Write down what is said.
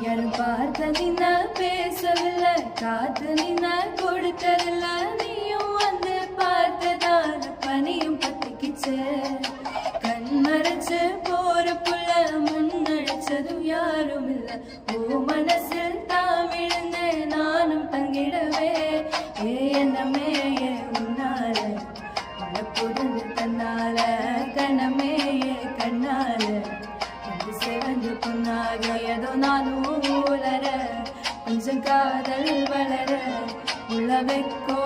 யாரும் பார்த்த நின்ன பேசவில்லை, காத்து நின்ன கொடுத்ததில்ல. நீயும் வந்து பார்த்ததால பனியும் பத்திக்கிச்சு. கண் மறைச்சு போற புள்ள முன்னடிச்சதும் யாரும் இல்ல. ஓ மனசில் தான் விழுந்தேன் நானும் தங்கிடவே. ஏ என்னமே ஏ உன்னால புரிந்து தன்னால கணமே ஏ கண்ணால சிவந்து பொன்னாக ஏதோ நானும் உலர கொஞ்சம் காதல் வளர உள்ள வைக்கோ